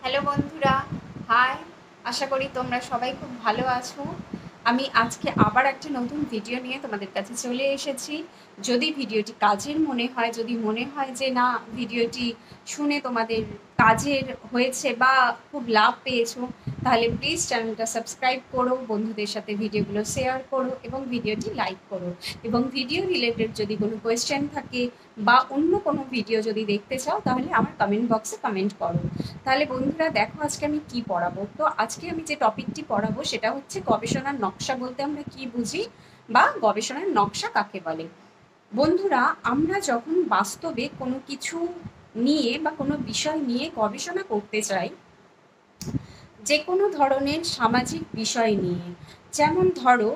Hello বন্ধুরা, high. আশা করি তোমরা সবাই খুব ভালো আছো। আমি আজকে আবার একটা নতুন ভিডিও নিয়ে তোমাদের কাছে চলে এসেছি। যদি ভিডিওটি কাজের মনে হয়, যদি মনে হয় যে না, ভিডিওটি শুনে তোমাদের কাজের হয়েছে বা খুব লাভ পেয়েছো, তাহলে প্লিজ চ্যানেলটা সাবস্ক্রাইব করো, বন্ধুদের সাথে ভিডিওগুলো শেয়ার করো এবং ভিডিওটি লাইক করো। এবং ভিডিও রিলেটেড যদি কোনো কোয়েশ্চেন থাকে বা অন্য কোনো ভিডিও যদি দেখতে চাও, তাহলে আমার কমেন্ট বক্সে কমেন্ট করো। তাহলে বন্ধুরা দেখো, আজকে আমি কি পড়াবো। তো আজকে আমি যে টপিকটি পড়াবো সেটা হচ্ছে গবেষণার নকশা বলতে আমরা কি বুঝি বা গবেষণার নকশা কাকে বলে। বন্ধুরা, আমরা যখন বাস্তবে কোনো কিছু নিয়ে বা কোনো বিষয় নিয়ে গবেষণা করতে চাই, যে কোনো ধরনের সামাজিক বিষয় নিয়ে, যেমন ধরো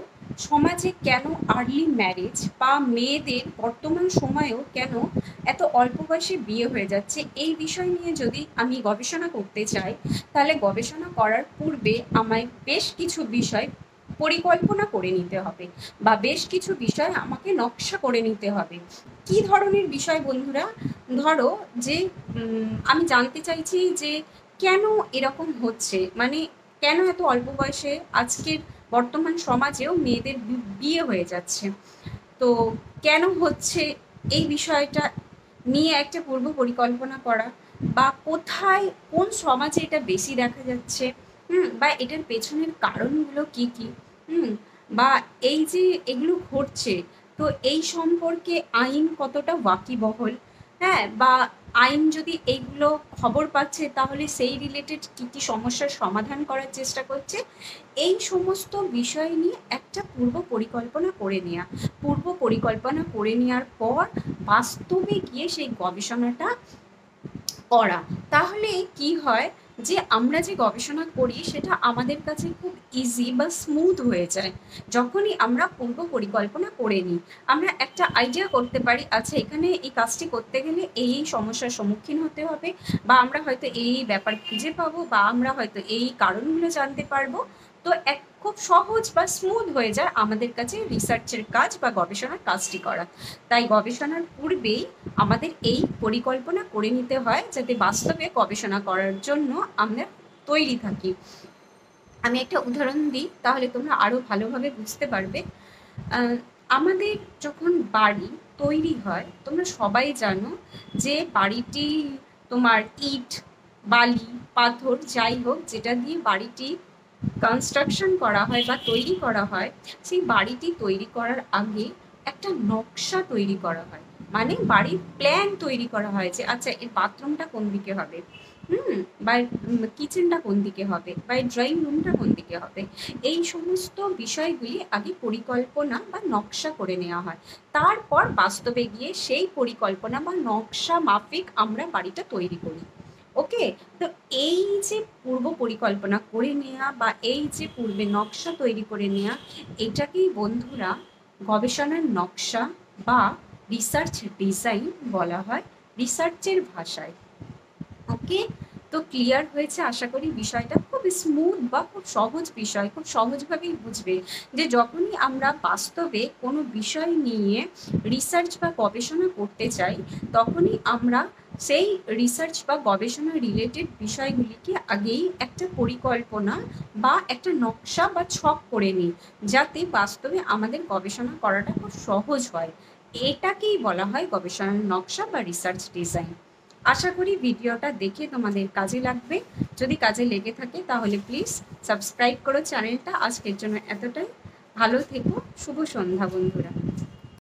সমাজে কেন আর্লি ম্যারেজ বা মেয়েদের বর্তমান সময়েও কেন এত অল্প বয়সে বিয়ে হয়ে যাচ্ছে, এই বিষয় নিয়ে যদি আমি গবেষণা করতে চাই, তাহলে গবেষণা করার পূর্বে আমায় বেশ কিছু বিষয় পরিকল্পনা করে নিতে হবে বা বেশ কিছু বিষয় আমাকে নকশা করে নিতে হবে। কি ধরনের বিষয় বন্ধুরা? ধরো যে আমি জানতে চাইছি যে কেন এরকম হচ্ছে, মানে কেন এত অল্প বয়সে আজকের বর্তমান সমাজেও মেয়েদের বিয়ে হয়ে যাচ্ছে। তো কেন হচ্ছে এই বিষয়টা নিয়ে একটা পূর্ব পরিকল্পনা করা, বা কোথায় কোন সমাজে এটা বেশি দেখা যাচ্ছে, বা এটার পেছনের কারণগুলো কি কি, বা এই যে এগুলো ঘটছে, তো এই সম্পর্কে আইন কতটা ওয়াকিবহল, হ্যাঁ, বা আইন যদি এইগুলো খবর পাচ্ছে তাহলে সেই রিলেটেড কী কী সমস্যার সমাধান করার চেষ্টা করছে, এই সমস্ত বিষয় নিয়ে একটা পূর্ব পরিকল্পনা করে নেওয়া। পূর্ব পরিকল্পনা করে নেওয়ার পর বাস্তবে গিয়ে সেই গবেষণাটা করা। তাহলে কি হয় যে আমরা যে গবেষণা করি সেটা আমাদের কাছে খুব ইজি বা স্মুথ হয়ে যায় যখনই আমরা পূর্ব পরিকল্পনা করে নিই। আমরা একটা আইডিয়া করতে পারি, আচ্ছা এখানে এই কাজটি করতে গেলে এই সমস্যার সম্মুখীন হতে হবে, বা আমরা হয়তো এই ব্যাপার খুঁজে পাবো, বা আমরা হয়তো এই কারণগুলো জানতে পারবো। তো এক খুব সহজ বা স্মুথ হয়ে যায় আমাদের কাছে রিসার্চের কাজ বা গবেষণার কাজটি করা। তাই গবেষণার পূর্বেই আমাদের এই পরিকল্পনা করে নিতে হয় যাতে বাস্তবে গবেষণা করার জন্য আমরা তৈরি থাকি। আমি একটা উদাহরণ দিই, তাহলে তোমরা আরো ভালোভাবে বুঝতে পারবে। আমাদের যখন বাড়ি তৈরি হয়, তোমরা সবাই জানো যে বাড়িটি তোমার ইট, বালি, পাথর যাই হোক যেটা দিয়ে বাড়িটি কনস্ট্রাকশন করা হয় বা তৈরি করা হয়, সেই বাড়িটি তৈরি করার আগে একটা নকশা তৈরি করা হয়, মানে বাড়ির প্ল্যান তৈরি করা হয় যে আচ্ছা এর বাথরুমটা কোন দিকে হবে, বা কিচেনটা কোন দিকে হবে, বা ড্রয়িং রুমটা কোন দিকে হবে। এই সমস্ত বিষয়গুলি আগে পরিকল্পনা বা নকশা করে নেওয়া হয়। তারপর বাস্তবে গিয়ে সেই পরিকল্পনা বা নকশা মাফিক আমরা বাড়িটা তৈরি করি। ওকে। তো এই যে পূর্ব পরিকল্পনা করে নেওয়া বা এই যে পূর্বে নকশা তৈরি করে নেওয়া, এটাকেই বন্ধুরা গবেষণার নকশা বা রিসার্চ ডিজাইন বলা হয় রিসার্চের ভাষায়। ওকে। তো ক্লিয়ার হয়েছে আশা করি বিষয়টা, খুব স্মুথ বা খুব সহজ বিষয়, খুব সহজভাবেই বুঝবে যে যখনই আমরা বাস্তবে কোনো বিষয় নিয়ে রিসার্চ বা গবেষণা করতে চাই, তখনই আমরা সেই রিসার্চ বা গবেষণা রিলেটেড বিষয়গুলিকে আগেই একটা পরিকল্পনা বা একটা নকশা বা ছক করে নিই, যাতে বাস্তবে আমাদের গবেষণা করাটা খুব সহজ হয়। এটাকেই বলা হয় গবেষণার নকশা বা রিসার্চ ডিজাইন। আশা করি ভিডিওটা দেখে তোমাদের কাজে লাগবে। যদি কাজে লেগে থাকে তাহলে প্লিজ সাবস্ক্রাইব করো চ্যানেলটা। আজকের জন্য এতটাই। ভালো থেকো। শুভ সন্ধ্যা বন্ধুরা।